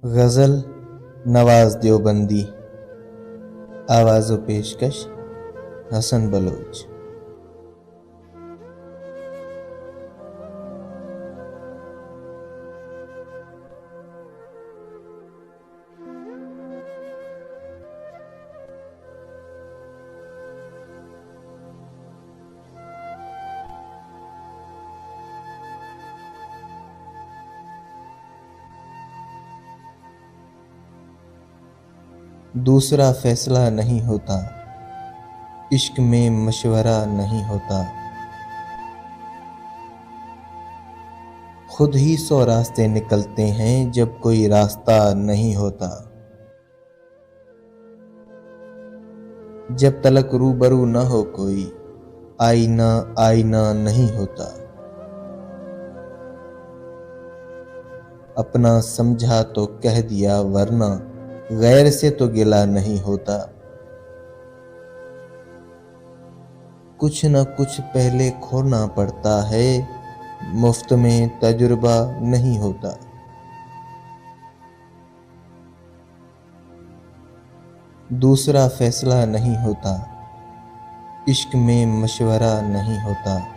गज़ल नवाज़ देवबंदी। आवाज़ व पेशकश हसन बलोच। दूसरा फैसला नहीं होता, इश्क में मशवरा नहीं होता। खुद ही 100 रास्ते निकलते हैं जब कोई रास्ता नहीं होता। जब तलक रूबरू न हो कोई, आईना आईना नहीं होता। अपना समझा तो कह दिया, वरना गैर से तो गिला नहीं होता। कुछ न कुछ पहले खोना पड़ता है, मुफ्त में तजुर्बा नहीं होता। दूसरा फैसला नहीं होता, इश्क में मशवरा नहीं होता।